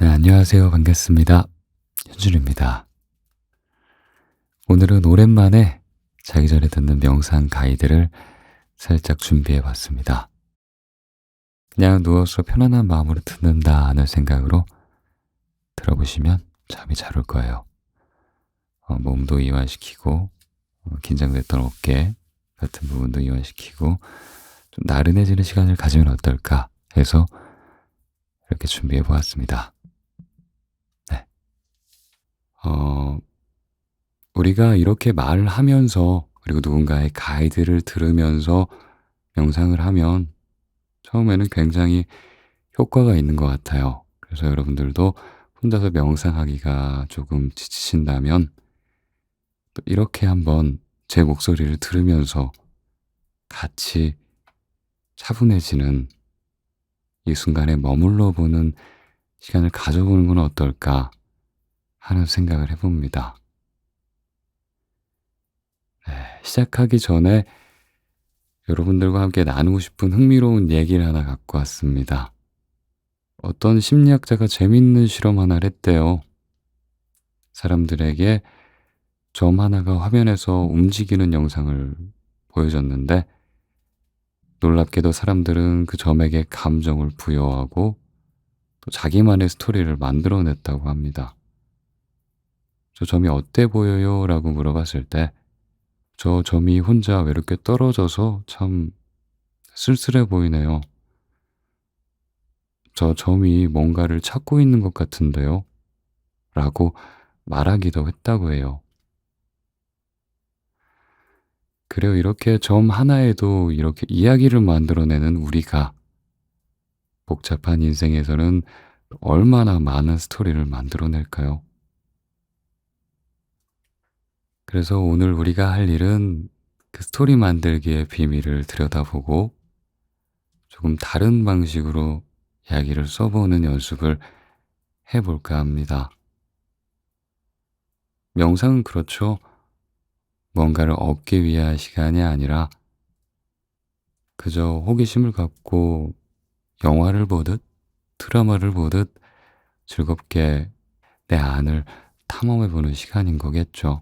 네, 안녕하세요. 반갑습니다. 현준입니다. 오늘은 오랜만에 자기 전에 듣는 명상 가이드를 살짝 준비해 봤습니다. 그냥 누워서 편안한 마음으로 듣는다는 생각으로 들어보시면 잠이 잘 올 거예요. 몸도 이완시키고, 긴장됐던 어깨 같은 부분도 이완시키고, 좀 나른해지는 시간을 가지면 어떨까 해서 이렇게 준비해 보았습니다. 네. 어, 우리가 이렇게 말을 하면서 그리고 누군가의 가이드를 들으면서 명상을 하면 처음에는 굉장히 효과가 있는 것 같아요. 그래서 여러분들도 혼자서 명상하기가 조금 지치신다면 또 이렇게 한번 제 목소리를 들으면서 같이 차분해지는 이 순간에 머물러 보는 시간을 가져보는 건 어떨까 하는 생각을 해봅니다. 네, 시작하기 전에 여러분들과 함께 나누고 싶은 흥미로운 얘기를 하나 갖고 왔습니다. 어떤 심리학자가 재밌는 실험 하나를 했대요. 사람들에게 점 하나가 화면에서 움직이는 영상을 보여줬는데 놀랍게도 사람들은 그 점에게 감정을 부여하고 또 자기만의 스토리를 만들어냈다고 합니다. 저 점이 어때 보여요? 라고 물어봤을 때 저 점이 혼자 외롭게 떨어져서 참 쓸쓸해 보이네요. 저 점이 뭔가를 찾고 있는 것 같은데요. 라고 말하기도 했다고 해요. 그래요. 이렇게 점 하나에도 이렇게 이야기를 만들어내는 우리가 복잡한 인생에서는 얼마나 많은 스토리를 만들어낼까요? 그래서 오늘 우리가 할 일은 그 스토리 만들기의 비밀을 들여다보고 조금 다른 방식으로 이야기를 써보는 연습을 해볼까 합니다. 명상은 그렇죠. 뭔가를 얻기 위한 시간이 아니라 그저 호기심을 갖고 영화를 보듯 드라마를 보듯 즐겁게 내 안을 탐험해보는 시간인 거겠죠.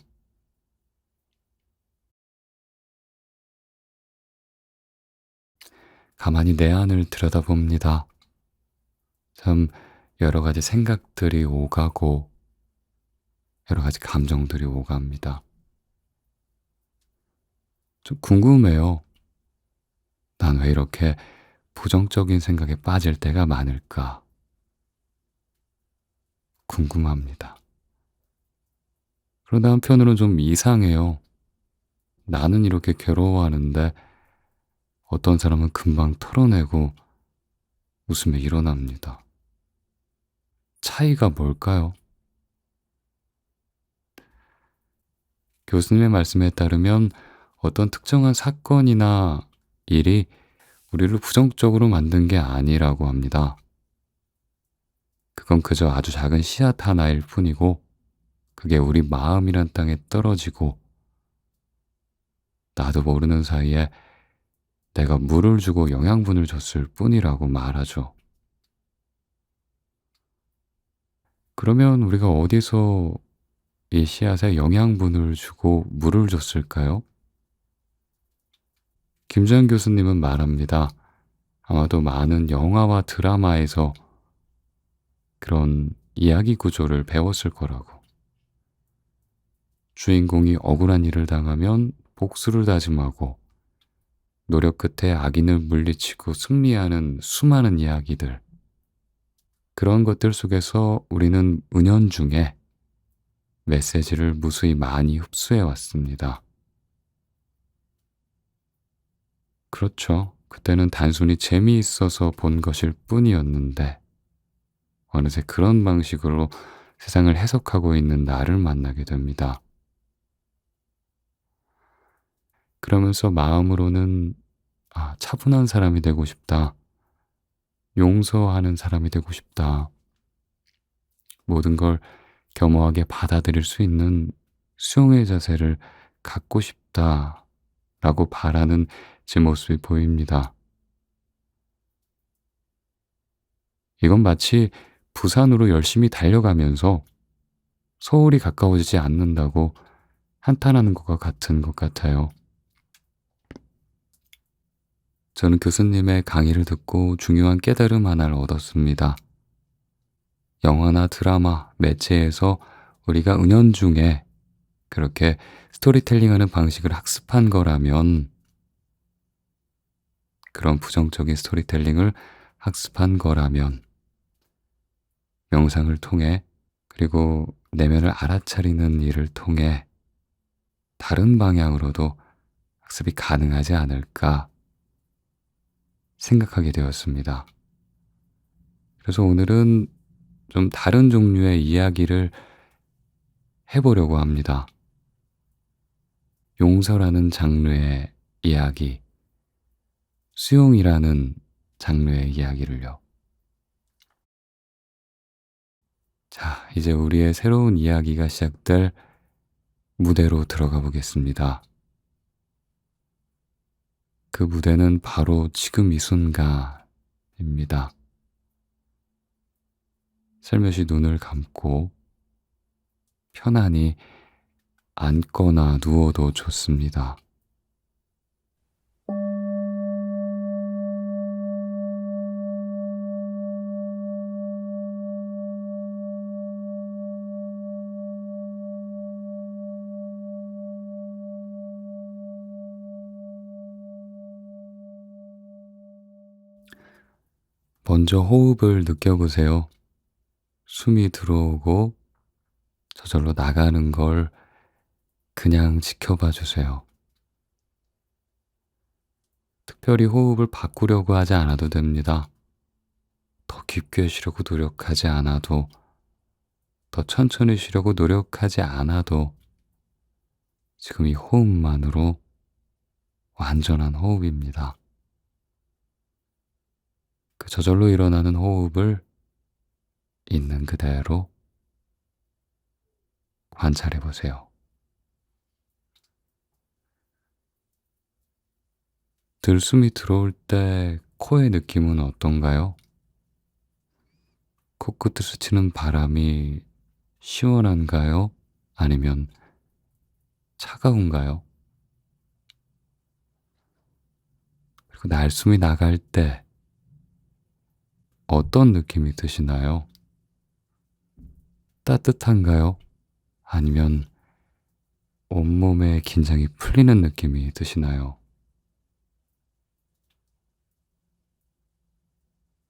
가만히 내 안을 들여다봅니다. 참 여러 가지 생각들이 오가고 여러 가지 감정들이 오갑니다. 좀 궁금해요. 난 왜 이렇게 부정적인 생각에 빠질 때가 많을까? 궁금합니다. 그러다 한편으로는 좀 이상해요. 나는 이렇게 괴로워하는데 어떤 사람은 금방 털어내고 웃으며 일어납니다. 차이가 뭘까요? 교수님의 말씀에 따르면 어떤 특정한 사건이나 일이 우리를 부정적으로 만든 게 아니라고 합니다. 그건 그저 아주 작은 씨앗 하나일 뿐이고, 그게 우리 마음이란 땅에 떨어지고, 나도 모르는 사이에 내가 물을 주고 영양분을 줬을 뿐이라고 말하죠. 그러면 우리가 어디서 이 씨앗에 영양분을 주고 물을 줬을까요? 김주환 교수님은 말합니다. 아마도 많은 영화와 드라마에서 그런 이야기 구조를 배웠을 거라고. 주인공이 억울한 일을 당하면 복수를 다짐하고 노력 끝에 악인을 물리치고 승리하는 수많은 이야기들. 그런 것들 속에서 우리는 은연중에 메시지를 무수히 많이 흡수해 왔습니다. 그렇죠. 그때는 단순히 재미있어서 본 것일 뿐이었는데, 어느새 그런 방식으로 세상을 해석하고 있는 나를 만나게 됩니다. 그러면서 마음으로는 차분한 사람이 되고 싶다. 용서하는 사람이 되고 싶다. 모든 걸 겸허하게 받아들일 수 있는 수용의 자세를 갖고 싶다. 라고 바라는 제 모습이 보입니다. 이건 마치 부산으로 열심히 달려가면서 서울이 가까워지지 않는다고 한탄하는 것과 같은 것 같아요. 저는 교수님의 강의를 듣고 중요한 깨달음 하나를 얻었습니다. 영화나 드라마, 매체에서 우리가 은연중에 그렇게 스토리텔링하는 방식을 학습한 거라면, 그런 부정적인 스토리텔링을 학습한 거라면, 명상을 통해, 그리고 내면을 알아차리는 일을 통해 다른 방향으로도 학습이 가능하지 않을까 생각하게 되었습니다. 그래서 오늘은 좀 다른 종류의 이야기를 해보려고 합니다. 용서라는 장르의 이야기, 수용이라는 장르의 이야기를요. 자, 이제 우리의 새로운 이야기가 시작될 무대로 들어가 보겠습니다. 그 무대는 바로 지금 이 순간입니다. 살며시 눈을 감고 편안히 앉거나 누워도 좋습니다. 먼저 호흡을 느껴보세요. 숨이 들어오고 저절로 나가는 걸 그냥 지켜봐 주세요. 특별히 호흡을 바꾸려고 하지 않아도 됩니다. 더 깊게 쉬려고 노력하지 않아도, 더 천천히 쉬려고 노력하지 않아도 지금 이 호흡만으로 완전한 호흡입니다. 그 저절로 일어나는 호흡을 있는 그대로 관찰해 보세요. 들숨이 들어올 때 코의 느낌은 어떤가요? 코끝을 스치는 바람이 시원한가요? 아니면 차가운가요? 그리고 날숨이 나갈 때 어떤 느낌이 드시나요? 따뜻한가요? 아니면 온몸의 긴장이 풀리는 느낌이 드시나요?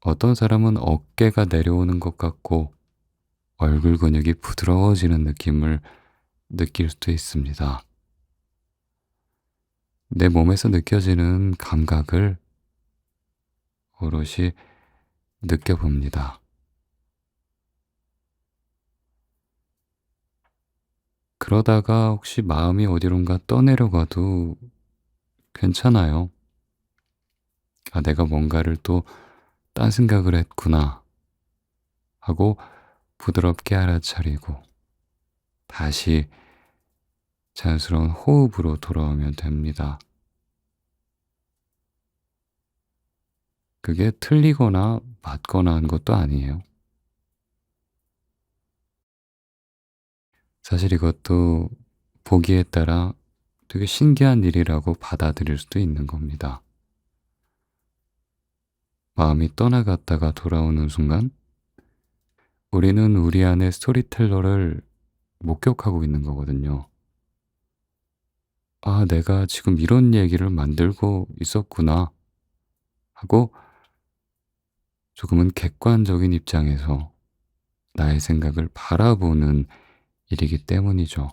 어떤 사람은 어깨가 내려오는 것 같고 얼굴 근육이 부드러워지는 느낌을 느낄 수도 있습니다. 내 몸에서 느껴지는 감각을 오롯이 느껴봅니다. 그러다가 혹시 마음이 어디론가 떠내려가도 괜찮아요. 아, 내가 뭔가를 또 딴 생각을 했구나 하고 부드럽게 알아차리고 다시 자연스러운 호흡으로 돌아오면 됩니다. 그게 틀리거나 맞거나 한 것도 아니에요. 사실 이것도 보기에 따라 되게 신기한 일이라고 받아들일 수도 있는 겁니다. 마음이 떠나갔다가 돌아오는 순간 우리는 우리 안의 스토리텔러를 목격하고 있는 거거든요. 아, 내가 지금 이런 얘기를 만들고 있었구나 하고 조금은 객관적인 입장에서 나의 생각을 바라보는 일이기 때문이죠.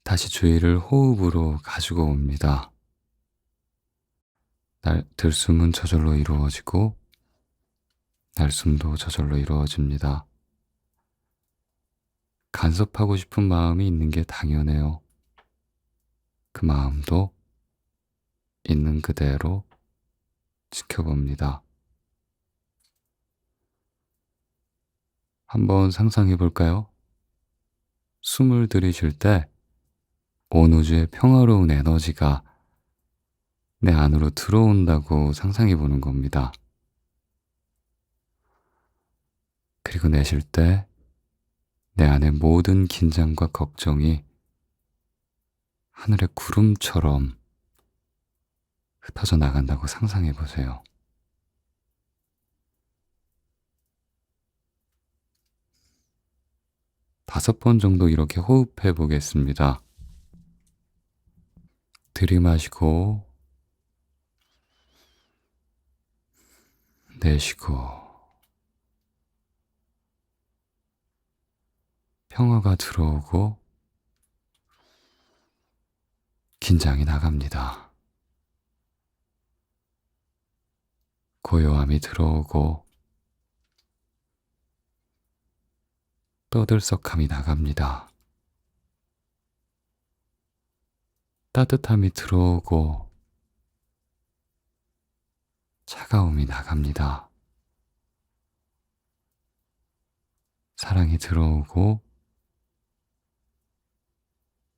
다시 주의를 호흡으로 가지고 옵니다. 들숨은 저절로 이루어지고 날숨도 저절로 이루어집니다. 간섭하고 싶은 마음이 있는 게 당연해요. 그 마음도 있는 그대로 지켜봅니다. 한번 상상해 볼까요? 숨을 들이쉴 때 온 우주의 평화로운 에너지가 내 안으로 들어온다고 상상해 보는 겁니다. 그리고 내쉴 때 내 안의 모든 긴장과 걱정이 하늘의 구름처럼 흩어져 나간다고 상상해 보세요. 5번 정도 이렇게 호흡해 보겠습니다. 들이마시고, 내쉬고, 평화가 들어오고, 긴장이 나갑니다. 고요함이 들어오고, 떠들썩함이 나갑니다. 따뜻함이 들어오고, 차가움이 나갑니다. 사랑이 들어오고,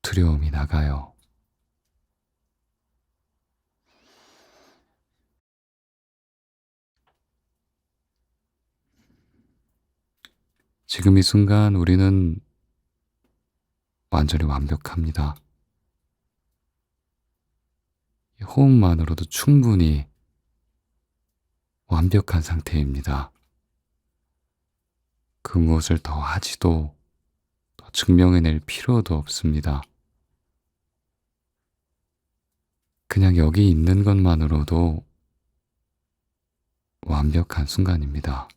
두려움이 나가요. 지금 이 순간 우리는 완전히 완벽합니다. 이 호흡만으로도 충분히 완벽한 상태입니다. 그 무엇을 더 하지도 더 증명해낼 필요도 없습니다. 그냥 여기 있는 것만으로도 완벽한 순간입니다.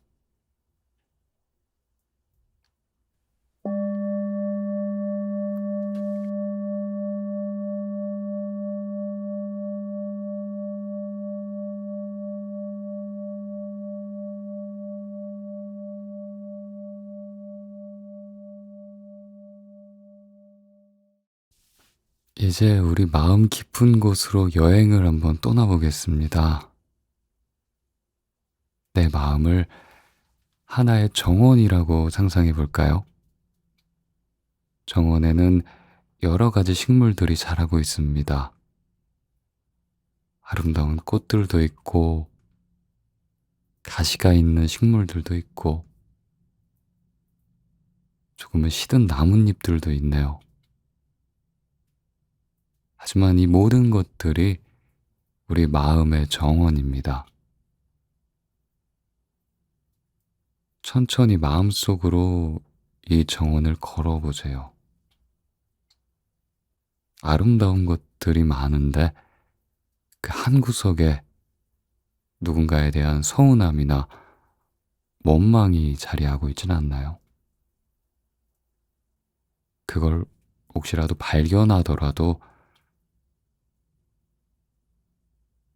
이제 우리 마음 깊은 곳으로 여행을 한번 떠나보겠습니다. 내 마음을 하나의 정원이라고 상상해 볼까요? 정원에는 여러 가지 식물들이 자라고 있습니다. 아름다운 꽃들도 있고, 가시가 있는 식물들도 있고, 조금은 시든 나뭇잎들도 있네요. 하지만 이 모든 것들이 우리 마음의 정원입니다. 천천히 마음속으로 이 정원을 걸어보세요. 아름다운 것들이 많은데 그 한 구석에 누군가에 대한 서운함이나 원망이 자리하고 있지는 않나요? 그걸 혹시라도 발견하더라도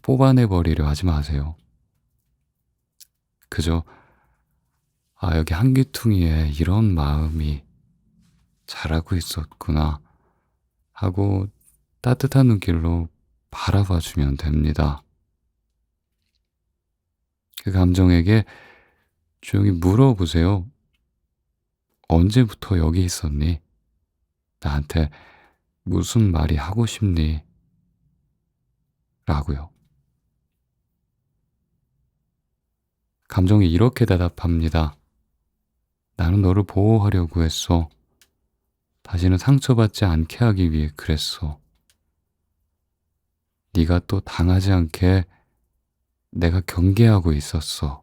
뽑아내버리려 하지 마세요. 그저, 아, 여기 한귀퉁이에 이런 마음이 자라고 있었구나 하고 따뜻한 눈길로 바라봐 주면 됩니다. 그 감정에게 조용히 물어보세요. 언제부터 여기 있었니? 나한테 무슨 말이 하고 싶니? 라고요. 감정이 이렇게 대답합니다. 나는 너를 보호하려고 했어. 다시는 상처받지 않게 하기 위해 그랬어. 네가 또 당하지 않게 내가 경계하고 있었어.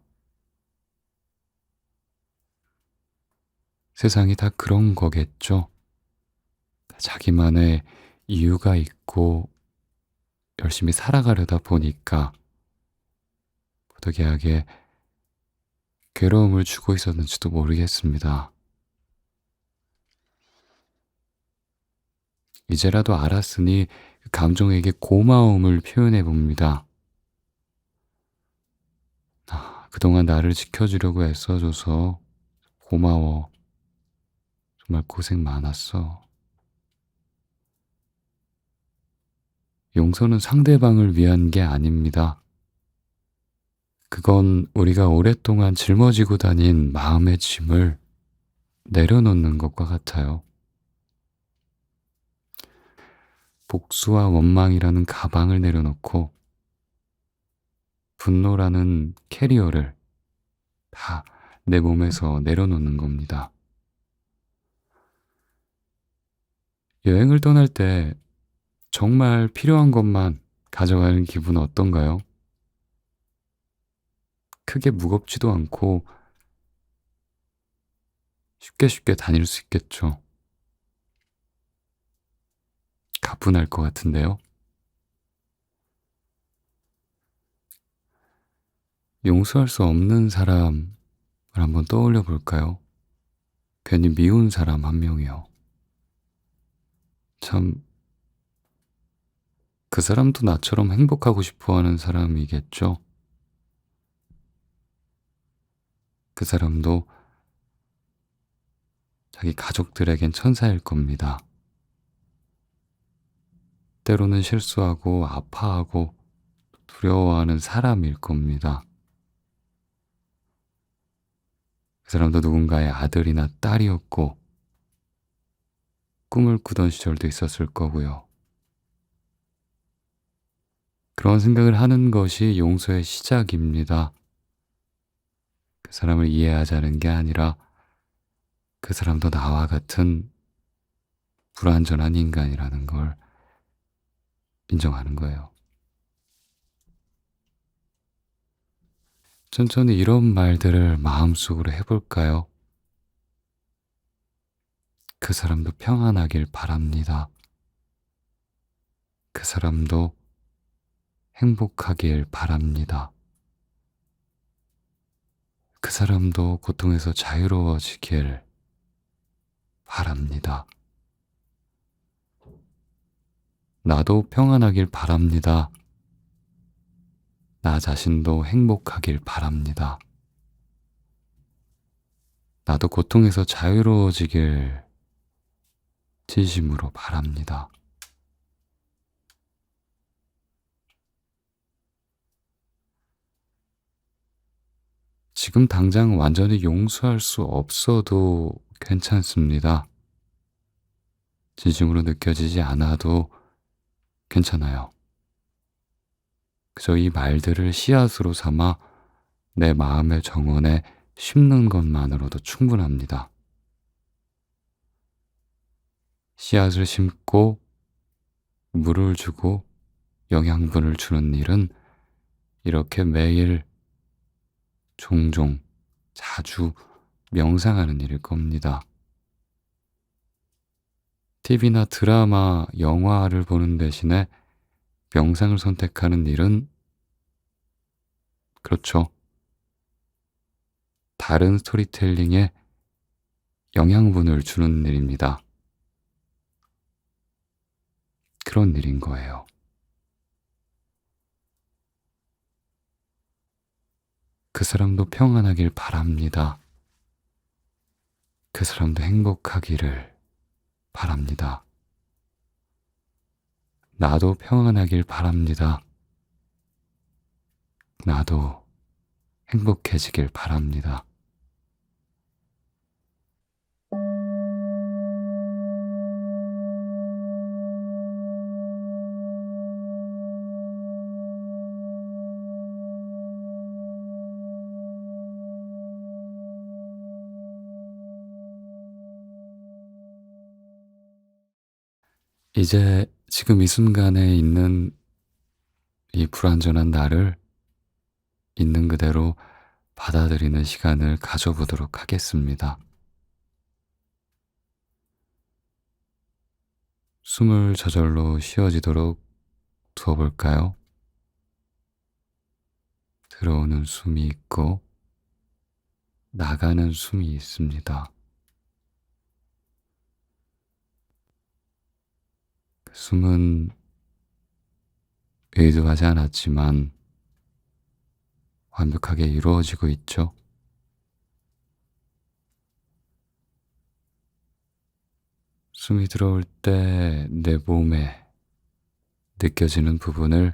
세상이 다 그런 거겠죠? 자기만의 이유가 있고 열심히 살아가려다 보니까 부득이하게 괴로움을 주고 있었는지도 모르겠습니다. 이제라도 알았으니 그 감정에게 고마움을 표현해 봅니다. 그동안 나를 지켜주려고 애써줘서 고마워. 정말 고생 많았어. 용서는 상대방을 위한 게 아닙니다. 그건 우리가 오랫동안 짊어지고 다닌 마음의 짐을 내려놓는 것과 같아요. 복수와 원망이라는 가방을 내려놓고 분노라는 캐리어를 다 내 몸에서 내려놓는 겁니다. 여행을 떠날 때 정말 필요한 것만 가져가는 기분은 어떤가요? 크게 무겁지도 않고 쉽게 쉽게 다닐 수 있겠죠. 가뿐할 것 같은데요. 용서할 수 없는 사람을 한번 떠올려 볼까요? 괜히 미운 사람 한 명이요. 참, 그 사람도 나처럼 행복하고 싶어 하는 사람이겠죠? 그 사람도 자기 가족들에겐 천사일 겁니다. 때로는 실수하고 아파하고 두려워하는 사람일 겁니다. 그 사람도 누군가의 아들이나 딸이었고 꿈을 꾸던 시절도 있었을 거고요. 그런 생각을 하는 것이 용서의 시작입니다. 그 사람을 이해하자는 게 아니라 그 사람도 나와 같은 불완전한 인간이라는 걸 인정하는 거예요. 천천히 이런 말들을 마음속으로 해볼까요? 그 사람도 평안하길 바랍니다. 그 사람도 행복하길 바랍니다. 그 사람도 고통에서 자유로워지길 바랍니다. 나도 평안하길 바랍니다. 나 자신도 행복하길 바랍니다. 나도 고통에서 자유로워지길 진심으로 바랍니다. 지금 당장 완전히 용서할 수 없어도 괜찮습니다. 진심으로 느껴지지 않아도 괜찮아요. 그저 이 말들을 씨앗으로 삼아 내 마음의 정원에 심는 것만으로도 충분합니다. 씨앗을 심고 물을 주고 영양분을 주는 일은 이렇게 매일 종종 자주 명상하는 일일 겁니다. TV나 드라마, 영화를 보는 대신에 명상을 선택하는 일은 그렇죠. 다른 스토리텔링에 영양분을 주는 일입니다. 그런 일인 거예요. 그 사람도 평안하길 바랍니다. 그 사람도 행복하기를 바랍니다. 나도 평안하길 바랍니다. 나도 행복해지길 바랍니다. 이제 지금 이 순간에 있는 이 불완전한 나를 있는 그대로 받아들이는 시간을 가져보도록 하겠습니다. 숨을 저절로 쉬어지도록 두어볼까요? 들어오는 숨이 있고 나가는 숨이 있습니다. 그 숨은 의도하지 않았지만 완벽하게 이루어지고 있죠. 숨이 들어올 때 내 몸에 느껴지는 부분을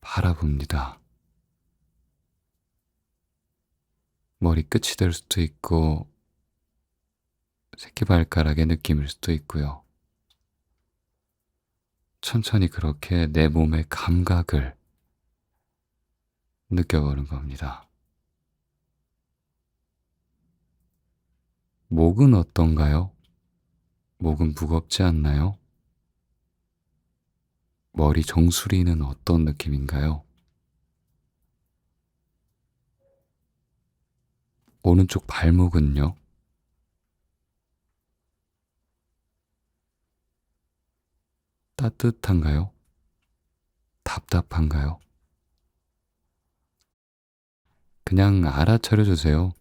바라봅니다. 머리끝이 될 수도 있고 새끼발가락의 느낌일 수도 있고요. 천천히 그렇게 내 몸의 감각을 느껴보는 겁니다. 목은 어떤가요? 목은 무겁지 않나요? 머리 정수리는 어떤 느낌인가요? 오른쪽 발목은요? 따뜻한가요? 답답한가요? 그냥 알아차려 주세요.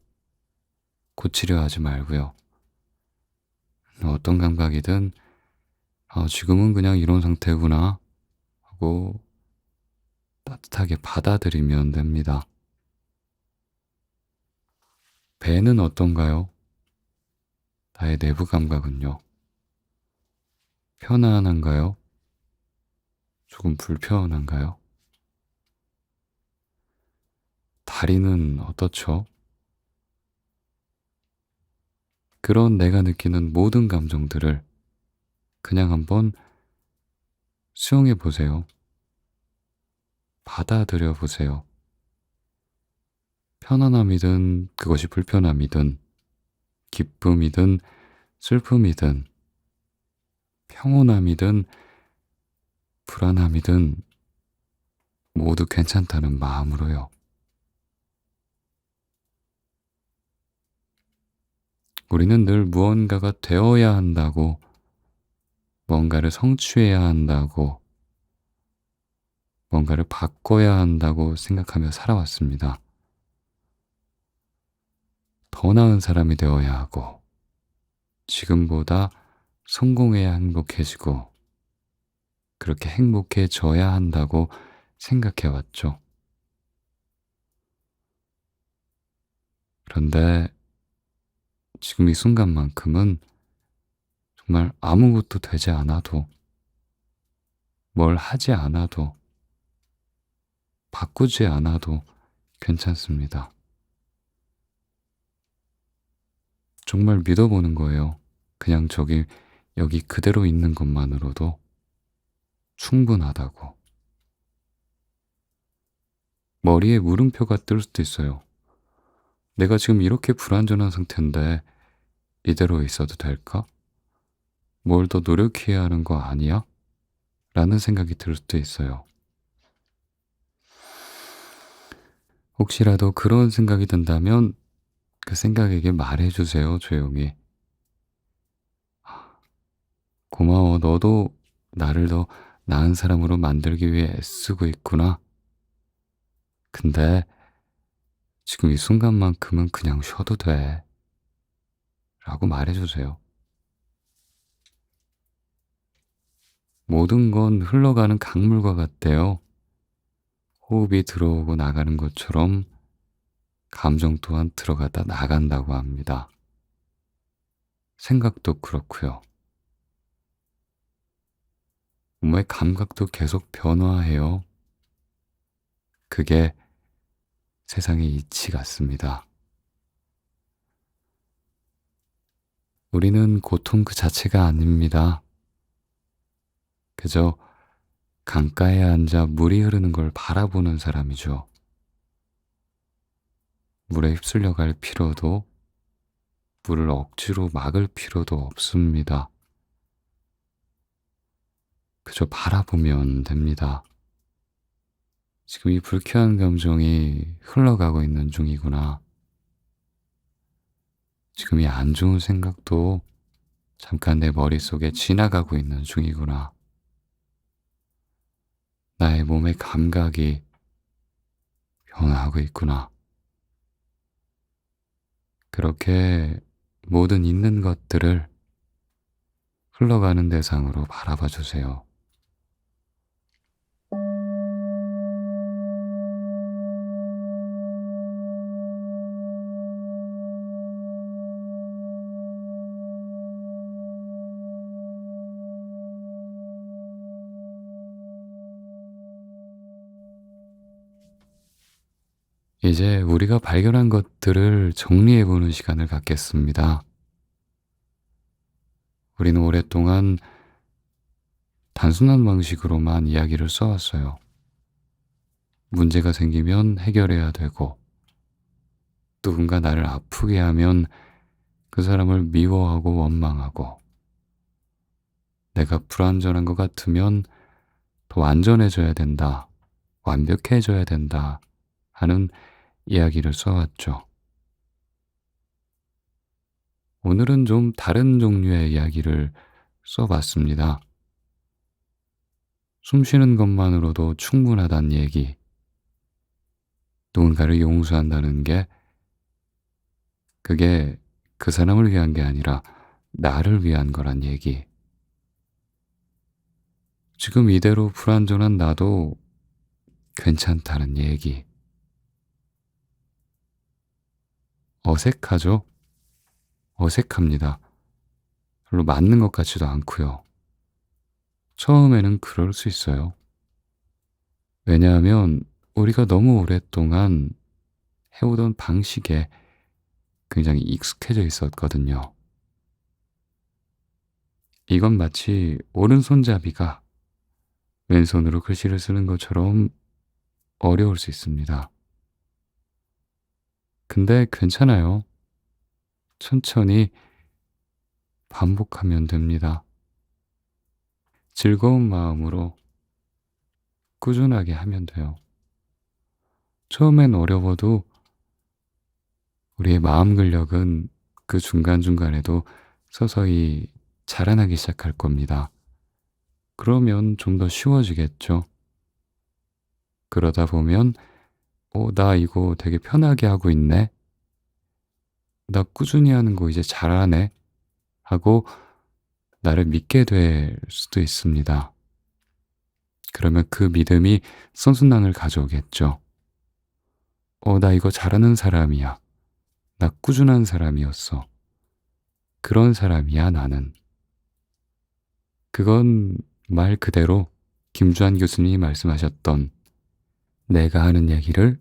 고치려 하지 말고요. 어떤 감각이든 지금은 그냥 이런 상태구나 하고 따뜻하게 받아들이면 됩니다. 배는 어떤가요? 나의 내부 감각은요? 편안한가요? 조금 불편한가요? 다리는 어떻죠? 그런 내가 느끼는 모든 감정들을 그냥 한번 수용해 보세요. 받아들여 보세요. 편안함이든 그것이 불편함이든 기쁨이든 슬픔이든 평온함이든 불안함이든 모두 괜찮다는 마음으로요. 우리는 늘 무언가가 되어야 한다고, 뭔가를 성취해야 한다고, 뭔가를 바꿔야 한다고 생각하며 살아왔습니다. 더 나은 사람이 되어야 하고, 지금보다 성공해야 행복해지고, 그렇게 행복해져야 한다고 생각해왔죠. 그런데 지금 이 순간만큼은 정말 아무것도 되지 않아도, 뭘 하지 않아도, 바꾸지 않아도 괜찮습니다. 정말 믿어보는 거예요. 그냥 여기 그대로 있는 것만으로도 충분하다고. 머리에 물음표가 뜰 수도 있어요. 내가 지금 이렇게 불완전한 상태인데 이대로 있어도 될까? 뭘 더 노력해야 하는 거 아니야? 라는 생각이 들 수도 있어요. 혹시라도 그런 생각이 든다면 그 생각에게 말해주세요, 조용히. 고마워, 너도 나를 더 나은 사람으로 만들기 위해 애쓰고 있구나. 근데 지금 이 순간만큼은 그냥 쉬어도 돼. 라고 말해주세요. 모든 건 흘러가는 강물과 같대요. 호흡이 들어오고 나가는 것처럼 감정 또한 들어갔다 나간다고 합니다. 생각도 그렇고요. 몸의 감각도 계속 변화해요. 그게 세상의 이치 같습니다. 우리는 고통 그 자체가 아닙니다. 그저 강가에 앉아 물이 흐르는 걸 바라보는 사람이죠. 물에 휩쓸려 갈 필요도, 물을 억지로 막을 필요도 없습니다. 그저 바라보면 됩니다. 지금 이 불쾌한 감정이 흘러가고 있는 중이구나. 지금 이 안 좋은 생각도 잠깐 내 머릿속에 지나가고 있는 중이구나. 나의 몸의 감각이 변화하고 있구나. 그렇게 모든 있는 것들을 흘러가는 대상으로 바라봐 주세요. 이제 우리가 발견한 것들을 정리해보는 시간을 갖겠습니다. 우리는 오랫동안 단순한 방식으로만 이야기를 써왔어요. 문제가 생기면 해결해야 되고, 누군가 나를 아프게 하면 그 사람을 미워하고 원망하고, 내가 불완전한 것 같으면 더 완전해져야 된다, 완벽해져야 된다 하는 이야기를 써왔죠. 오늘은 좀 다른 종류의 이야기를 써봤습니다. 숨 쉬는 것만으로도 충분하다는 얘기, 누군가를 용서한다는 게 그게 그 사람을 위한 게 아니라 나를 위한 거란 얘기. 지금 이대로 불완전한 나도 괜찮다는 얘기. 어색하죠? 어색합니다. 별로 맞는 것 같지도 않고요. 처음에는 그럴 수 있어요. 왜냐하면 우리가 너무 오랫동안 해오던 방식에 굉장히 익숙해져 있었거든요. 이건 마치 오른손잡이가 왼손으로 글씨를 쓰는 것처럼 어려울 수 있습니다. 근데 괜찮아요. 천천히 반복하면 됩니다. 즐거운 마음으로 꾸준하게 하면 돼요. 처음엔 어려워도 우리의 마음 근력은 그 중간중간에도 서서히 자라나기 시작할 겁니다. 그러면 좀 더 쉬워지겠죠. 그러다 보면, 나 이거 되게 편하게 하고 있네? 나 꾸준히 하는 거 이제 잘하네? 하고 나를 믿게 될 수도 있습니다. 그러면 그 믿음이 선순환을 가져오겠죠. 나 이거 잘하는 사람이야. 나 꾸준한 사람이었어. 그런 사람이야, 나는. 그건 말 그대로 김주한 교수님이 말씀하셨던 내가 하는 얘기를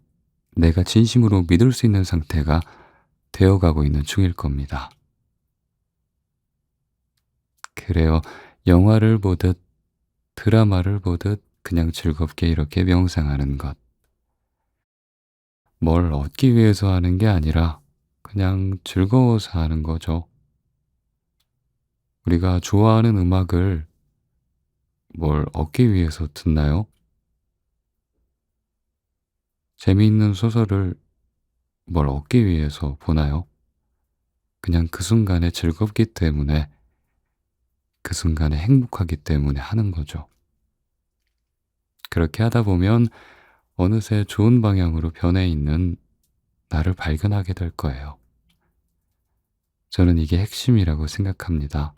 내가 진심으로 믿을 수 있는 상태가 되어가고 있는 중일 겁니다. 그래요. 영화를 보듯 드라마를 보듯 그냥 즐겁게 이렇게 명상하는 것. 뭘 얻기 위해서 하는 게 아니라 그냥 즐거워서 하는 거죠. 우리가 좋아하는 음악을 뭘 얻기 위해서 듣나요? 재미있는 소설을 뭘 얻기 위해서 보나요? 그냥 그 순간에 즐겁기 때문에, 그 순간에 행복하기 때문에 하는 거죠. 그렇게 하다 보면 어느새 좋은 방향으로 변해 있는 나를 발견하게 될 거예요. 저는 이게 핵심이라고 생각합니다.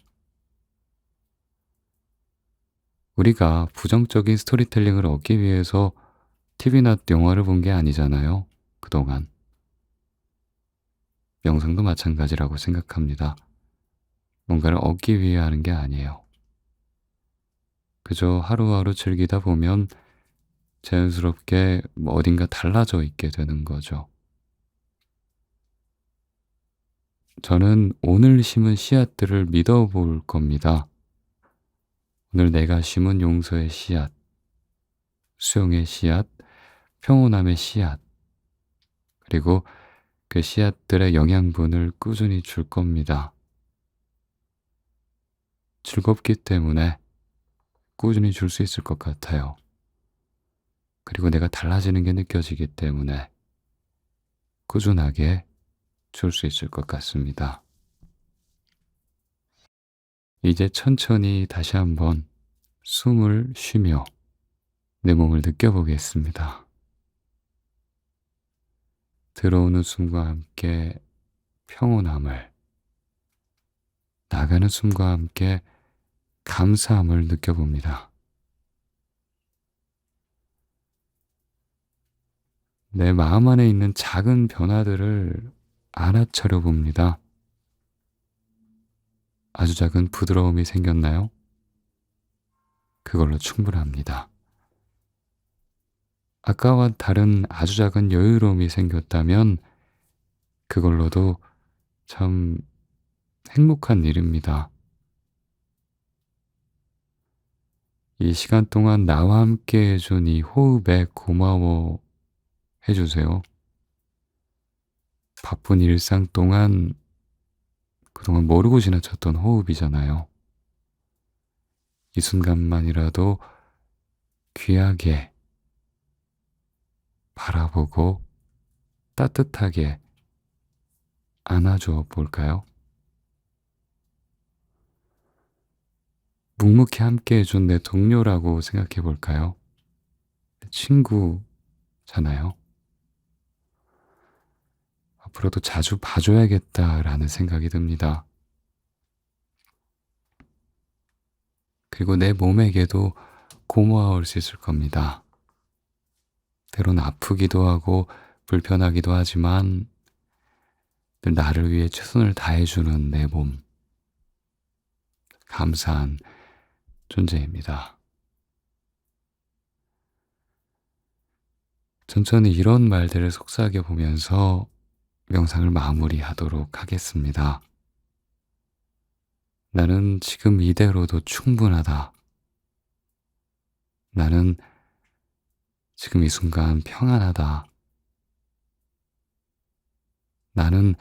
우리가 부정적인 스토리텔링을 얻기 위해서 TV나 영화를 본 게 아니잖아요. 그동안. 영상도 마찬가지라고 생각합니다. 뭔가를 얻기 위해 하는 게 아니에요. 그저 하루하루 즐기다 보면 자연스럽게 어딘가 달라져 있게 되는 거죠. 저는 오늘 심은 씨앗들을 믿어볼 겁니다. 오늘 내가 심은 용서의 씨앗, 수용의 씨앗, 평온함의 씨앗, 그리고 그 씨앗들의 영양분을 꾸준히 줄 겁니다. 즐겁기 때문에 꾸준히 줄 수 있을 것 같아요. 그리고 내가 달라지는 게 느껴지기 때문에 꾸준하게 줄 수 있을 것 같습니다. 이제 천천히 다시 한번 숨을 쉬며 내 몸을 느껴보겠습니다. 들어오는 숨과 함께 평온함을, 나가는 숨과 함께 감사함을 느껴봅니다. 내 마음 안에 있는 작은 변화들을 알아차려 봅니다. 아주 작은 부드러움이 생겼나요? 그걸로 충분합니다. 아까와 다른 아주 작은 여유로움이 생겼다면 그걸로도 참 행복한 일입니다. 이 시간 동안 나와 함께 해준 이 호흡에 고마워 해주세요. 바쁜 일상 동안 그동안 모르고 지나쳤던 호흡이잖아요. 이 순간만이라도 귀하게 바라보고 따뜻하게 안아줘 볼까요? 묵묵히 함께 해준 내 동료라고 생각해 볼까요? 내 친구잖아요. 앞으로도 자주 봐줘야겠다라는 생각이 듭니다. 그리고 내 몸에게도 고마울 수 있을 겁니다. 때론 아프기도 하고 불편하기도 하지만 늘 나를 위해 최선을 다해주는 내 몸. 감사한 존재입니다. 천천히 이런 말들을 속삭여 보면서 명상을 마무리하도록 하겠습니다. 나는 지금 이대로도 충분하다. 나는 지금 이 순간 평안하다. 나는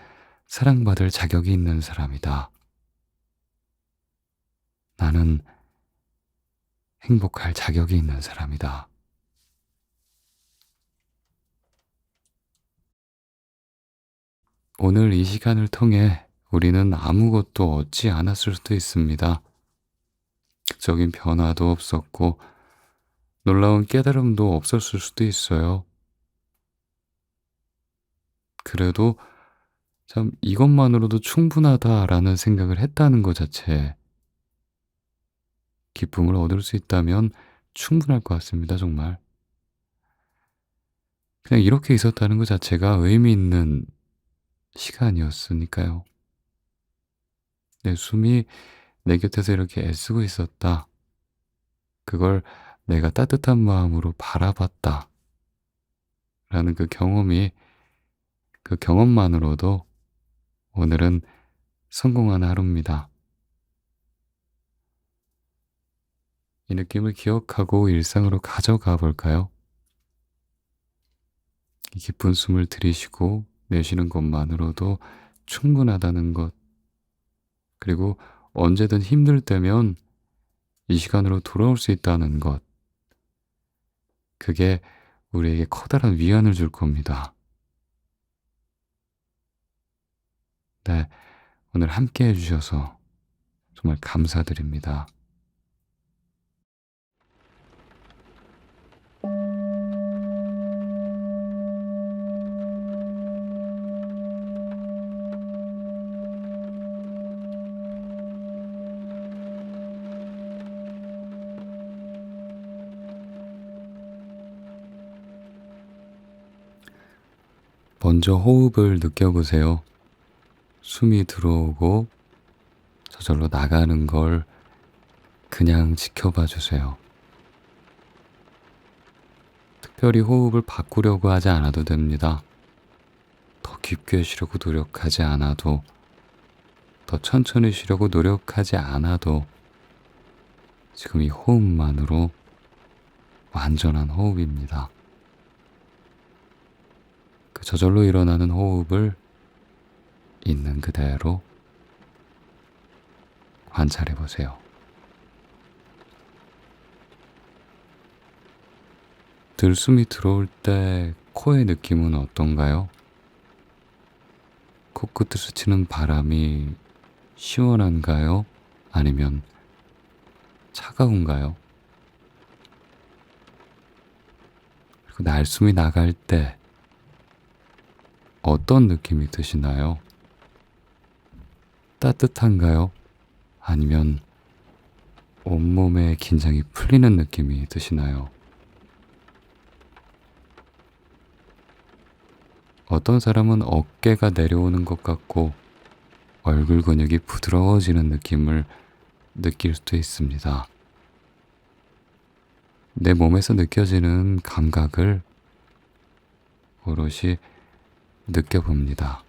사랑받을 자격이 있는 사람이다. 나는 행복할 자격이 있는 사람이다. 오늘 이 시간을 통해 우리는 아무것도 얻지 않았을 수도 있습니다. 극적인 변화도 없었고 놀라운 깨달음도 없었을 수도 있어요. 그래도 참 이것만으로도 충분하다라는 생각을 했다는 것 자체에 기쁨을 얻을 수 있다면 충분할 것 같습니다, 정말. 그냥 이렇게 있었다는 것 자체가 의미 있는 시간이었으니까요. 내 숨이 내 곁에서 이렇게 애쓰고 있었다. 그걸 내가 따뜻한 마음으로 바라봤다. 라는 그 경험이, 그 경험만으로도 오늘은 성공한 하루입니다. 이 느낌을 기억하고 일상으로 가져가 볼까요? 이 깊은 숨을 들이쉬고 내쉬는 것만으로도 충분하다는 것, 그리고 언제든 힘들 때면 이 시간으로 돌아올 수 있다는 것, 그게 우리에게 커다란 위안을 줄 겁니다. 네, 오늘 함께 해주셔서 정말 감사드립니다. 먼저 호흡을 느껴보세요. 숨이 들어오고 저절로 나가는 걸 그냥 지켜봐 주세요. 특별히 호흡을 바꾸려고 하지 않아도 됩니다. 더 깊게 쉬려고 노력하지 않아도, 더 천천히 쉬려고 노력하지 않아도 지금 이 호흡만으로 완전한 호흡입니다. 그 저절로 일어나는 호흡을 있는 그대로 관찰해 보세요. 들숨이 들어올 때 코의 느낌은 어떤가요? 코끝을 스치는 바람이 시원한가요? 아니면 차가운가요? 그리고 날숨이 나갈 때 어떤 느낌이 드시나요? 따뜻한가요? 아니면 온몸의 긴장이 풀리는 느낌이 드시나요? 어떤 사람은 어깨가 내려오는 것 같고 얼굴 근육이 부드러워지는 느낌을 느낄 수도 있습니다. 내 몸에서 느껴지는 감각을 오롯이 느껴봅니다.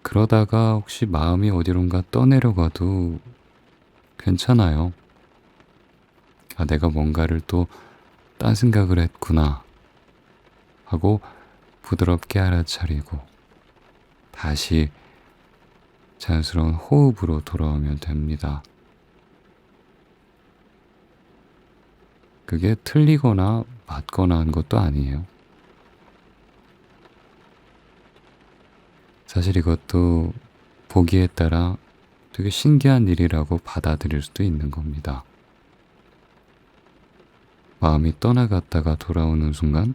그러다가 혹시 마음이 어디론가 떠내려가도 괜찮아요. 아, 내가 뭔가를 또 딴 생각을 했구나 하고 부드럽게 알아차리고 다시 자연스러운 호흡으로 돌아오면 됩니다. 그게 틀리거나 맞거나 한 것도 아니에요. 사실 이것도 보기에 따라 되게 신기한 일이라고 받아들일 수도 있는 겁니다. 마음이 떠나갔다가 돌아오는 순간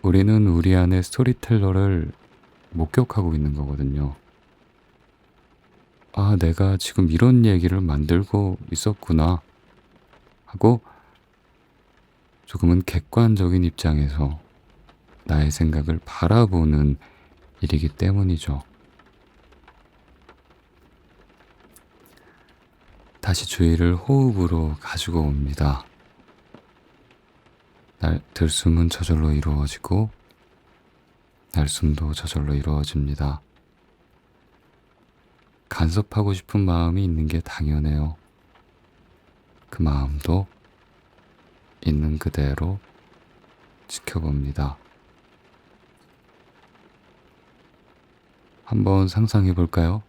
우리는 우리 안의 스토리텔러를 목격하고 있는 거거든요. 아, 내가 지금 이런 얘기를 만들고 있었구나 하고 조금은 객관적인 입장에서 나의 생각을 바라보는 일이기 때문이죠. 다시 주의를 호흡으로 가지고 옵니다. 들숨은 저절로 이루어지고 날숨도 저절로 이루어집니다. 간섭하고 싶은 마음이 있는 게 당연해요. 그 마음도 있는 그대로 지켜봅니다. 한번 상상해 볼까요?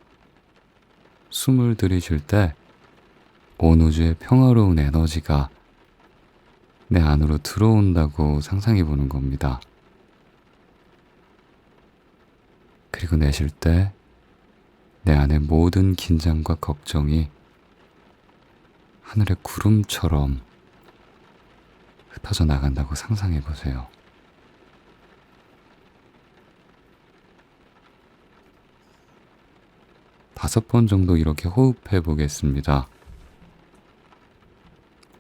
숨을 들이쉴 때 온 우주의 평화로운 에너지가 내 안으로 들어온다고 상상해 보는 겁니다. 그리고 내쉴 때 내 안의 모든 긴장과 걱정이 하늘의 구름처럼 흩어져 나간다고 상상해 보세요. 다섯 번 정도 이렇게 호흡해 보겠습니다.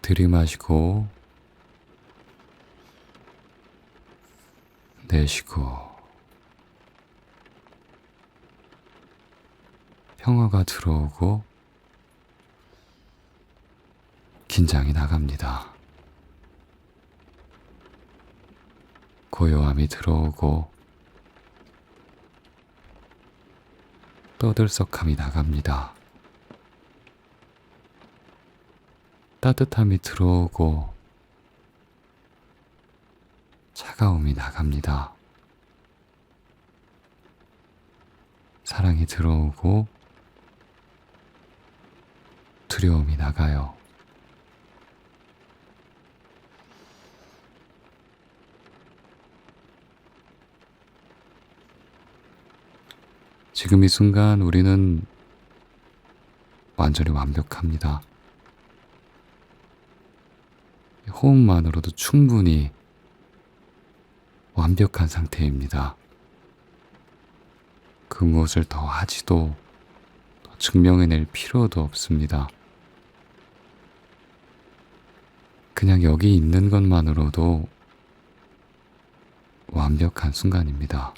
들이마시고 내쉬고 평화가 들어오고 긴장이 나갑니다. 고요함이 들어오고 떠들썩함이 나갑니다. 따뜻함이 들어오고 차가움이 나갑니다. 사랑이 들어오고 두려움이 나가요. 지금 이 순간 우리는 완전히 완벽합니다. 호흡만으로도 충분히 완벽한 상태입니다. 그 무엇을 더 하지도 더 증명해낼 필요도 없습니다. 그냥 여기 있는 것만으로도 완벽한 순간입니다.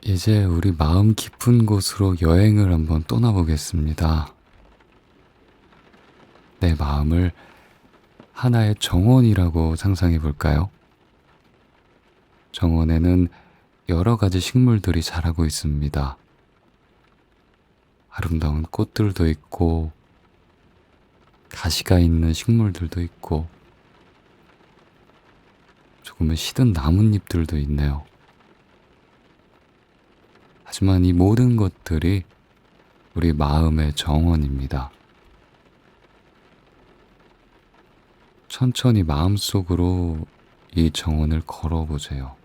이제 우리 마음 깊은 곳으로 여행을 한번 떠나보겠습니다. 내 마음을 하나의 정원이라고 상상해 볼까요? 정원에는 여러 가지 식물들이 자라고 있습니다. 아름다운 꽃들도 있고, 가시가 있는 식물들도 있고, 조금은 시든 나뭇잎들도 있네요. 하지만 이 모든 것들이 우리 마음의 정원입니다. 천천히 마음속으로 이 정원을 걸어보세요.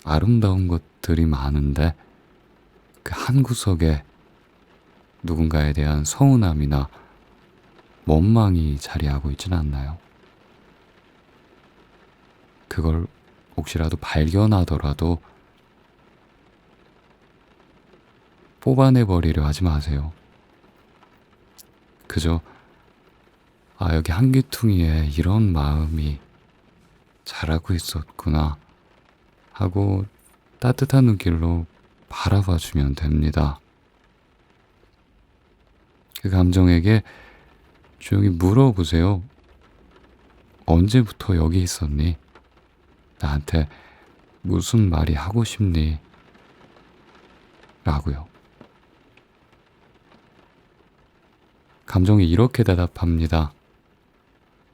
아름다운 것들이 많은데 그 한 구석에 누군가에 대한 서운함이나 원망이 자리하고 있지는 않나요? 그걸 혹시라도 발견하더라도 뽑아내버리려 하지 마세요. 그저 아, 여기 한귀퉁이에 이런 마음이 자라고 있었구나 하고 따뜻한 눈길로 바라봐 주면 됩니다. 그 감정에게 조용히 물어보세요. 언제부터 여기 있었니? 나한테 무슨 말이 하고 싶니? 라고요. 감정이 이렇게 대답합니다.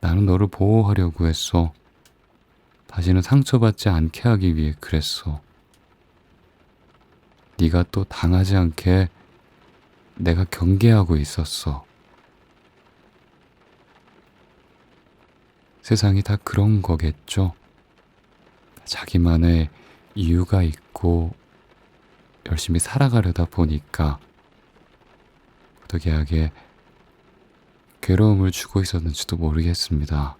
나는 너를 보호하려고 했어. 다시는 상처받지 않게 하기 위해 그랬어. 네가 또 당하지 않게 내가 경계하고 있었어. 세상이 다 그런 거겠죠. 자기만의 이유가 있고 열심히 살아가려다 보니까 부득이하게 괴로움을 주고 있었는지도 모르겠습니다.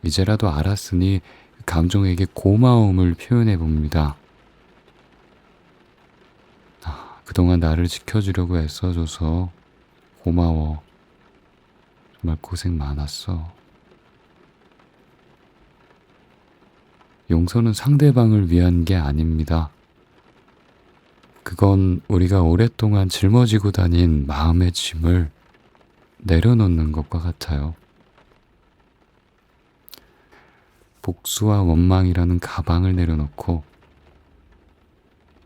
이제라도 알았으니 감정에게 고마움을 표현해 봅니다. 그동안 나를 지켜주려고 애써줘서 고마워. 정말 고생 많았어. 용서는 상대방을 위한 게 아닙니다. 그건 우리가 오랫동안 짊어지고 다닌 마음의 짐을 내려놓는 것과 같아요. 복수와 원망이라는 가방을 내려놓고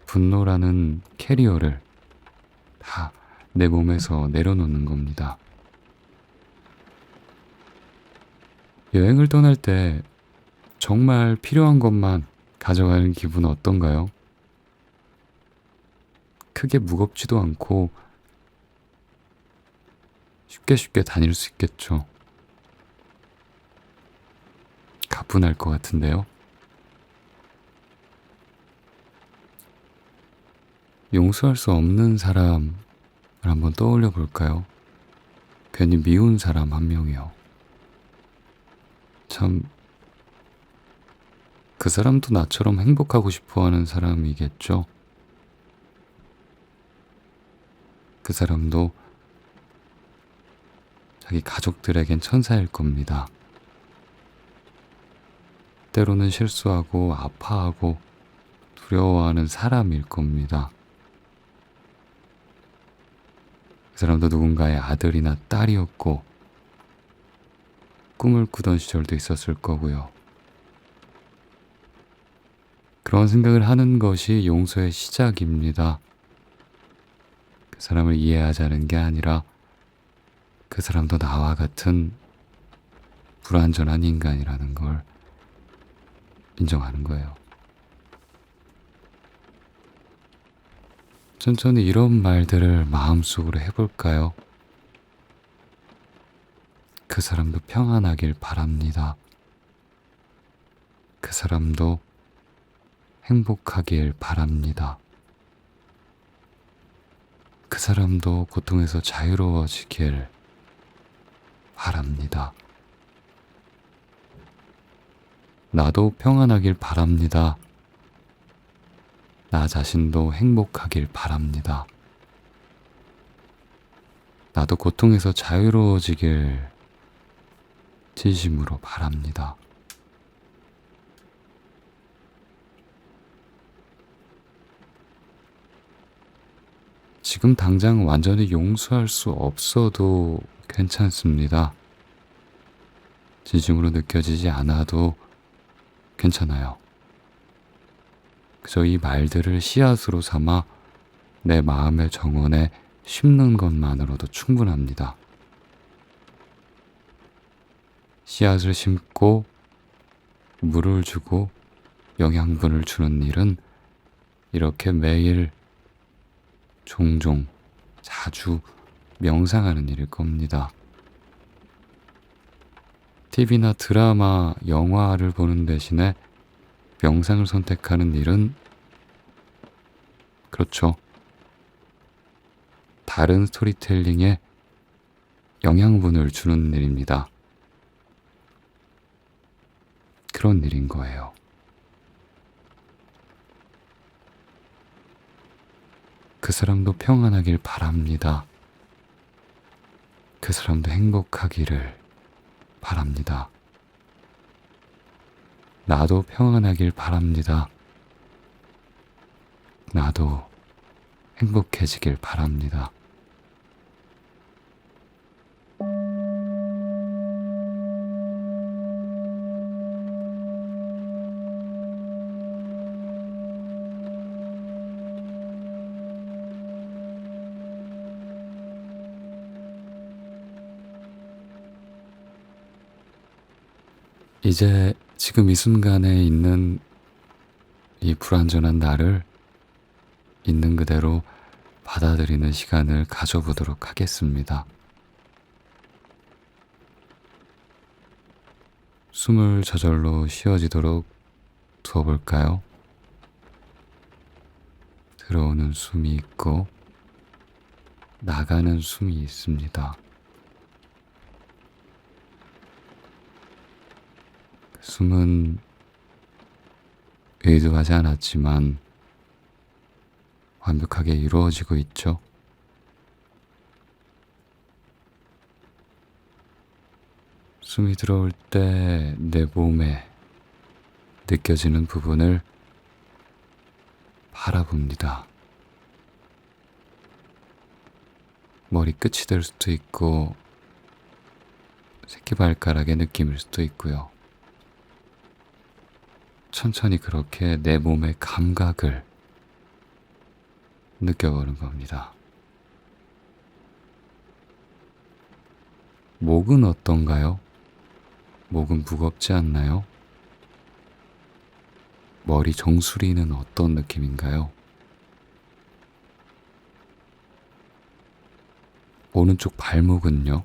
분노라는 캐리어를 다 내 몸에서 내려놓는 겁니다. 여행을 떠날 때 정말 필요한 것만 가져가는 기분은 어떤가요? 크게 무겁지도 않고 쉽게 다닐 수 있겠죠. 가뿐할 것 같은데요. 용서할 수 없는 사람을 한번 떠올려 볼까요? 괜히 미운 사람 한 명이요. 참, 그 사람도 나처럼 행복하고 싶어 하는 사람이겠죠. 그 사람도 자기 가족들에겐 천사일 겁니다. 때로는 실수하고 아파하고 두려워하는 사람일 겁니다. 그 사람도 누군가의 아들이나 딸이었고 꿈을 꾸던 시절도 있었을 거고요. 그런 생각을 하는 것이 용서의 시작입니다. 그 사람을 이해하자는 게 아니라 그 사람도 나와 같은 불완전한 인간이라는 걸 인정하는 거예요. 천천히 이런 말들을 마음속으로 해볼까요? 그 사람도 평안하길 바랍니다. 그 사람도 행복하길 바랍니다. 그 사람도 고통에서 자유로워지길 바랍니다. 나도 평안하길 바랍니다. 나 자신도 행복하길 바랍니다. 나도 고통에서 자유로워지길 진심으로 바랍니다. 지금 당장 완전히 용서할 수 없어도 괜찮습니다. 진심으로 느껴지지 않아도 괜찮아요. 그저 이 말들을 씨앗으로 삼아 내 마음의 정원에 심는 것만으로도 충분합니다. 씨앗을 심고 물을 주고 영양분을 주는 일은 이렇게 매일 종종 자주 명상하는 일일 겁니다. TV나 드라마, 영화를 보는 대신에 명상을 선택하는 일은 그렇죠. 다른 스토리텔링에 영양분을 주는 일입니다. 그런 일인 거예요. 그 사람도 평안하길 바랍니다. 그 사람도 행복하기를 바랍니다. 나도 평안하길 바랍니다. 나도 행복해지길 바랍니다. 이제 지금 이 순간에 있는 이 불완전한 나를 있는 그대로 받아들이는 시간을 가져보도록 하겠습니다. 숨을 저절로 쉬어지도록 두어볼까요? 들어오는 숨이 있고 나가는 숨이 있습니다. 숨은 의도하지 않았지만 완벽하게 이루어지고 있죠. 숨이 들어올 때 내 몸에 느껴지는 부분을 바라봅니다. 머리 끝이 될 수도 있고 새끼발가락의 느낌일 수도 있고요. 천천히 그렇게 내 몸의 감각을 느껴보는 겁니다. 목은 어떤가요? 목은 무겁지 않나요? 머리 정수리는 어떤 느낌인가요? 오른쪽 발목은요?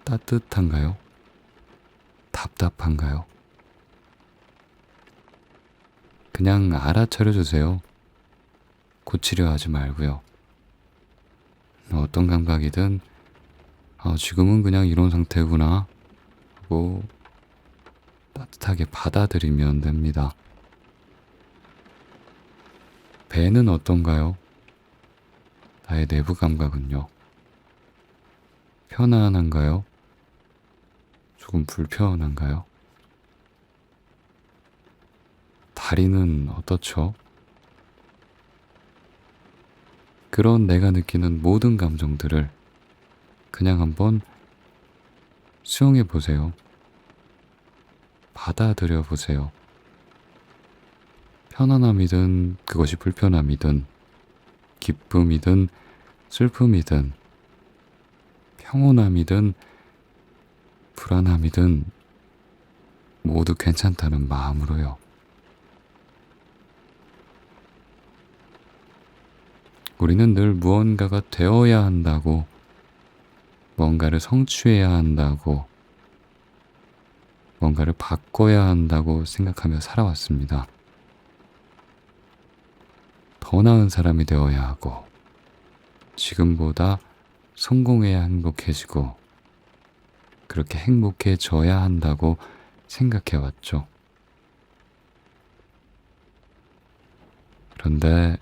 따뜻한가요? 답답한가요? 그냥 알아차려 주세요. 고치려 하지 말고요. 어떤 감각이든 지금은 그냥 이런 상태구나 하고 따뜻하게 받아들이면 됩니다. 배는 어떤가요? 나의 내부 감각은요? 편안한가요? 조금 불편한가요? 다리는 어떻죠? 그런 내가 느끼는 모든 감정들을 그냥 한번 수용해 보세요. 받아들여 보세요. 편안함이든 그것이 불편함이든 기쁨이든 슬픔이든 평온함이든 불안함이든 모두 괜찮다는 마음으로요. 우리는 늘 무언가가 되어야 한다고, 뭔가를 성취해야 한다고, 뭔가를 바꿔야 한다고 생각하며 살아왔습니다. 더 나은 사람이 되어야 하고, 지금보다 성공해야 행복해지고, 그렇게 행복해져야 한다고 생각해왔죠. 그런데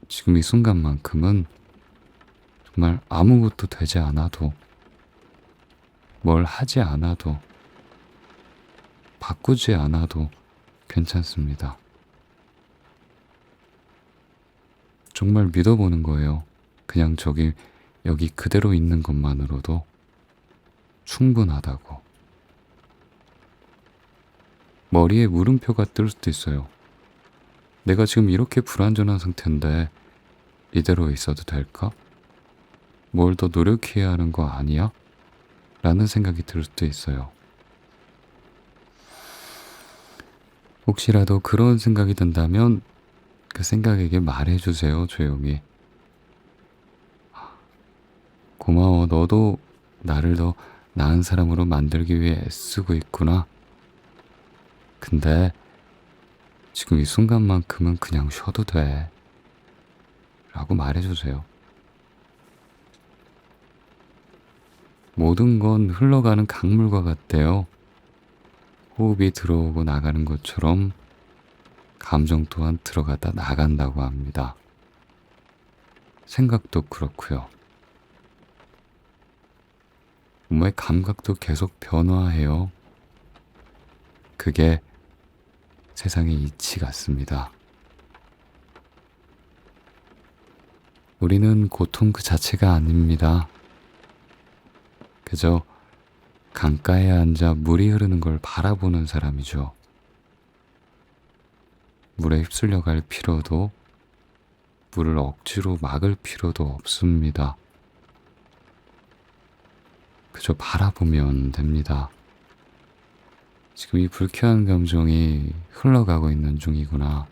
지금 이 순간만큼은 정말 아무것도 되지 않아도, 뭘 하지 않아도, 바꾸지 않아도 괜찮습니다. 정말 믿어보는 거예요. 그냥 여기 그대로 있는 것만으로도 충분하다고. 머리에 물음표가 뜰 수도 있어요. 내가 지금 이렇게 불완전한 상태인데 이대로 있어도 될까? 뭘 더 노력해야 하는 거 아니야? 라는 생각이 들 수도 있어요. 혹시라도 그런 생각이 든다면 그 생각에게 말해주세요, 조용히. 고마워, 너도 나를 더 나은 사람으로 만들기 위해 애쓰고 있구나. 근데 지금 이 순간만큼은 그냥 쉬어도 돼. 라고 말해주세요. 모든 건 흘러가는 강물과 같대요. 호흡이 들어오고 나가는 것처럼 감정 또한 들어갔다 나간다고 합니다. 생각도 그렇고요. 몸의 감각도 계속 변화해요. 그게 세상의 이치 같습니다. 우리는 고통 그 자체가 아닙니다. 그저 강가에 앉아 물이 흐르는 걸 바라보는 사람이죠. 물에 휩쓸려 갈 필요도, 물을 억지로 막을 필요도 없습니다. 그저 바라보면 됩니다. 지금 이 불쾌한 감정이 흘러가고 있는 중이구나.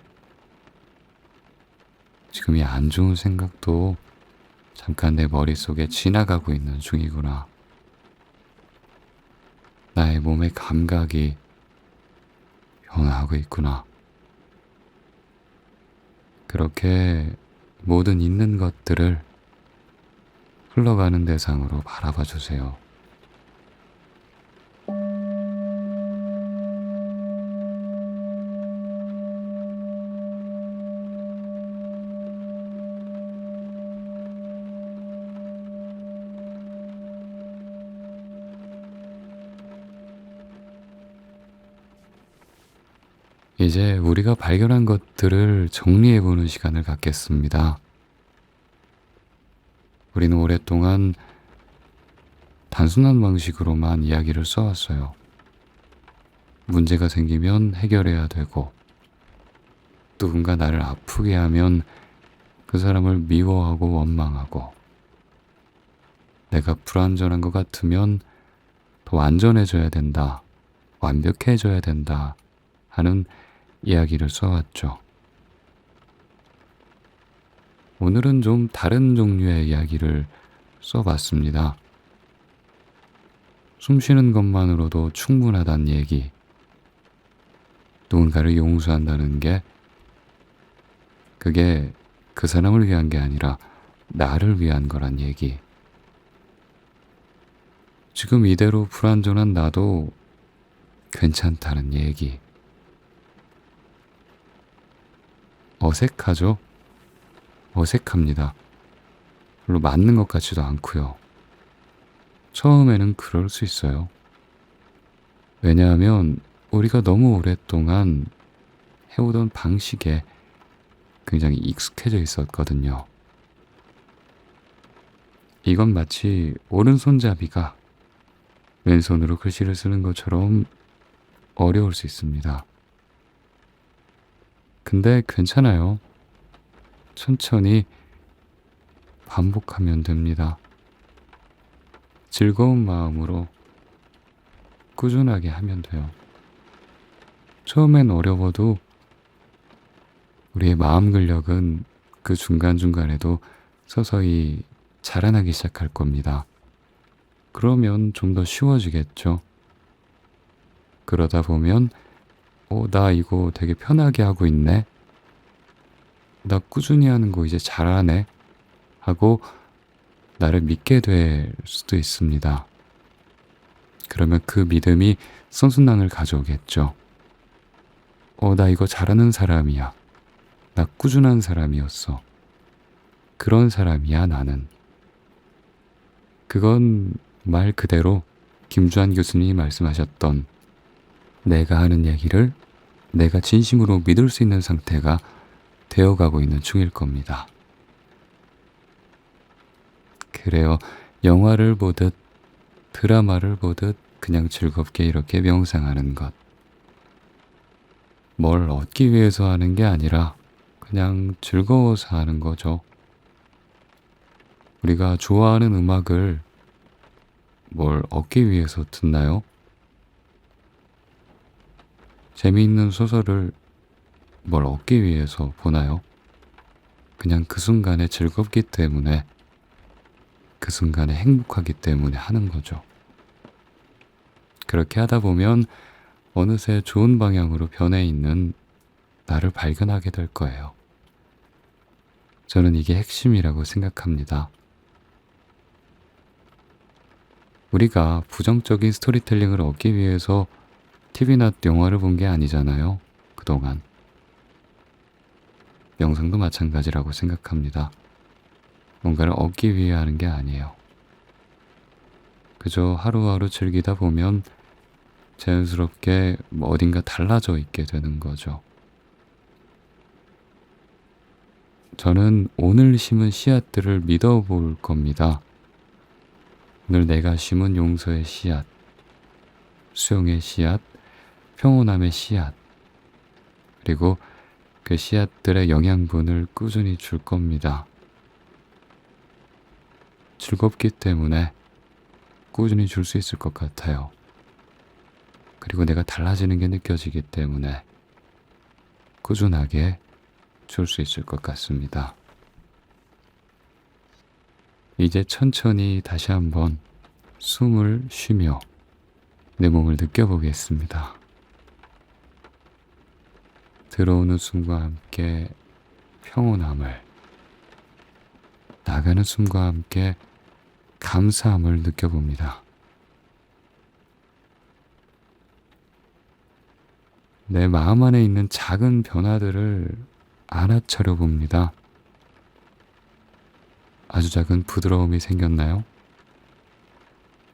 지금 이 안 좋은 생각도 잠깐 내 머릿속에 지나가고 있는 중이구나. 나의 몸의 감각이 변화하고 있구나. 그렇게 모든 있는 것들을 흘러가는 대상으로 바라봐 주세요. 이제 우리가 발견한 것들을 정리해보는 시간을 갖겠습니다. 우리는 오랫동안 단순한 방식으로만 이야기를 써왔어요. 문제가 생기면 해결해야 되고, 누군가 나를 아프게 하면 그 사람을 미워하고 원망하고, 내가 불완전한 것 같으면 더 완전해져야 된다, 완벽해져야 된다 하는 이야기를 써왔죠. 오늘은 좀 다른 종류의 이야기를 써봤습니다. 숨 쉬는 것만으로도 충분하다는 얘기, 누군가를 용서한다는 게 그게 그 사람을 위한 게 아니라 나를 위한 거란 얘기. 지금 이대로 불완전한 나도 괜찮다는 얘기. 어색하죠? 어색합니다. 별로 맞는 것 같지도 않고요. 처음에는 그럴 수 있어요. 왜냐하면 우리가 너무 오랫동안 해오던 방식에 굉장히 익숙해져 있었거든요. 이건 마치 오른손잡이가 왼손으로 글씨를 쓰는 것처럼 어려울 수 있습니다. 근데 괜찮아요. 천천히 반복하면 됩니다. 즐거운 마음으로 꾸준하게 하면 돼요. 처음엔 어려워도 우리의 마음 근력은 그 중간중간에도 서서히 자라나기 시작할 겁니다. 그러면 좀 더 쉬워지겠죠. 그러다 보면 나 이거 되게 편하게 하고 있네. 나 꾸준히 하는 거 이제 잘하네. 하고 나를 믿게 될 수도 있습니다. 그러면 그 믿음이 선순환을 가져오겠죠. 나 이거 잘하는 사람이야. 나 꾸준한 사람이었어. 그런 사람이야, 나는. 그건 말 그대로 김주한 교수님이 말씀하셨던 내가 하는 얘기를 내가 진심으로 믿을 수 있는 상태가 되어가고 있는 중일 겁니다. 그래요. 영화를 보듯 드라마를 보듯 그냥 즐겁게 이렇게 명상하는 것. 뭘 얻기 위해서 하는 게 아니라 그냥 즐거워서 하는 거죠. 우리가 좋아하는 음악을 뭘 얻기 위해서 듣나요? 재미있는 소설을 뭘 얻기 위해서 보나요? 그냥 그 순간에 즐겁기 때문에, 그 순간에 행복하기 때문에 하는 거죠. 그렇게 하다 보면 어느새 좋은 방향으로 변해 있는 나를 발견하게 될 거예요. 저는 이게 핵심이라고 생각합니다. 우리가 부정적인 스토리텔링을 얻기 위해서 TV나 영화를 본 게 아니잖아요. 그동안. 명상도 마찬가지라고 생각합니다. 뭔가를 얻기 위해 하는 게 아니에요. 그저 하루하루 즐기다 보면 자연스럽게 어딘가 달라져 있게 되는 거죠. 저는 오늘 심은 씨앗들을 믿어볼 겁니다. 오늘 내가 심은 용서의 씨앗, 수용의 씨앗, 평온함의 씨앗, 그리고 그 씨앗들의 영양분을 꾸준히 줄 겁니다. 즐겁기 때문에 꾸준히 줄 수 있을 것 같아요. 그리고 내가 달라지는 게 느껴지기 때문에 꾸준하게 줄 수 있을 것 같습니다. 이제 천천히 다시 한번 숨을 쉬며 내 몸을 느껴보겠습니다. 들어오는 숨과 함께 평온함을, 나가는 숨과 함께 감사함을 느껴봅니다. 내 마음 안에 있는 작은 변화들을 알아차려 봅니다. 아주 작은 부드러움이 생겼나요?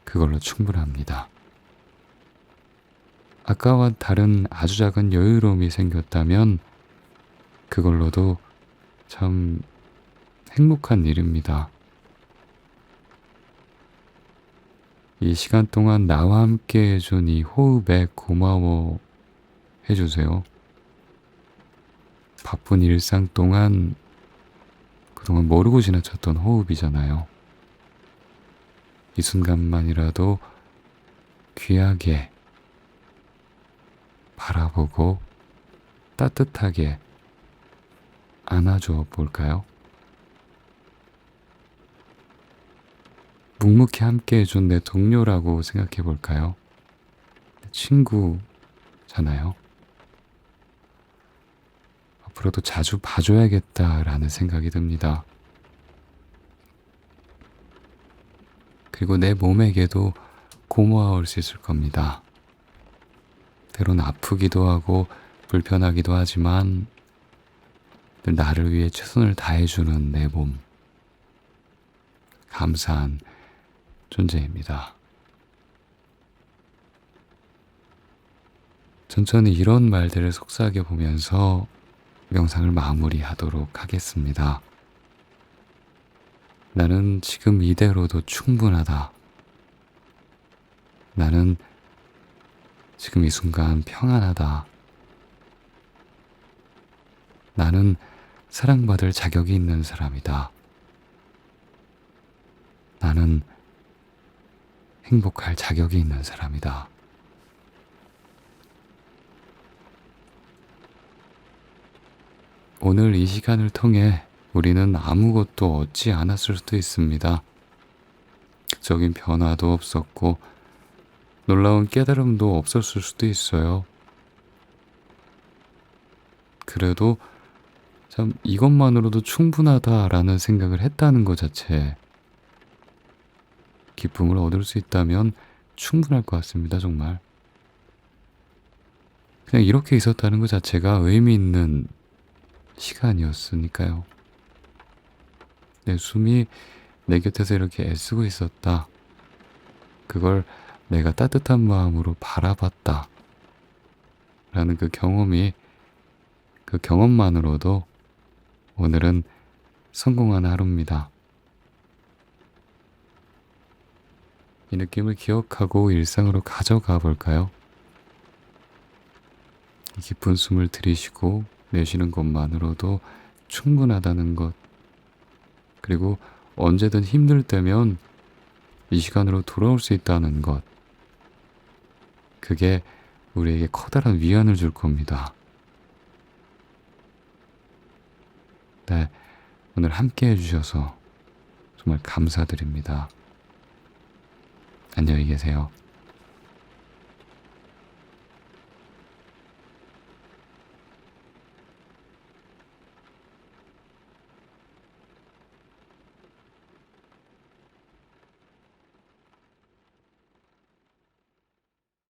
그걸로 충분합니다. 아까와 다른 아주 작은 여유로움이 생겼다면 그걸로도 참 행복한 일입니다. 이 시간 동안 나와 함께 해준 이 호흡에 고마워 해주세요. 바쁜 일상 동안 그동안 모르고 지나쳤던 호흡이잖아요. 이 순간만이라도 귀하게 바라보고 따뜻하게 안아줘 볼까요? 묵묵히 함께 해준 내 동료라고 생각해 볼까요? 내 친구잖아요. 앞으로도 자주 봐줘야겠다라는 생각이 듭니다. 그리고 내 몸에게도 고마울 수 있을 겁니다. 때론 아프기도 하고 불편하기도 하지만 늘 나를 위해 최선을 다해주는 내 몸. 감사한 존재입니다. 천천히 이런 말들을 속삭여 보면서 명상을 마무리하도록 하겠습니다. 나는 지금 이대로도 충분하다. 나는 지금 이 순간 평안하다. 나는 사랑받을 자격이 있는 사람이다. 나는 행복할 자격이 있는 사람이다. 오늘 이 시간을 통해 우리는 아무것도 얻지 않았을 수도 있습니다. 극적인 변화도 없었고 놀라운 깨달음도 없었을 수도 있어요. 그래도 참 이것만으로도 충분하다라는 생각을 했다는 것 자체에 기쁨을 얻을 수 있다면 충분할 것 같습니다. 정말 그냥 이렇게 있었다는 것 자체가 의미 있는 시간이었으니까요. 내 숨이 내 곁에서 이렇게 애쓰고 있었다. 그걸 내가 따뜻한 마음으로 바라봤다. 라는 그 경험이, 그 경험만으로도 오늘은 성공한 하루입니다. 이 느낌을 기억하고 일상으로 가져가 볼까요? 깊은 숨을 들이쉬고 내쉬는 것만으로도 충분하다는 것, 그리고 언제든 힘들 때면 이 시간으로 돌아올 수 있다는 것, 그게 우리에게 커다란 위안을 줄 겁니다. 네, 오늘 함께 해주셔서 정말 감사드립니다. 안녕히 계세요.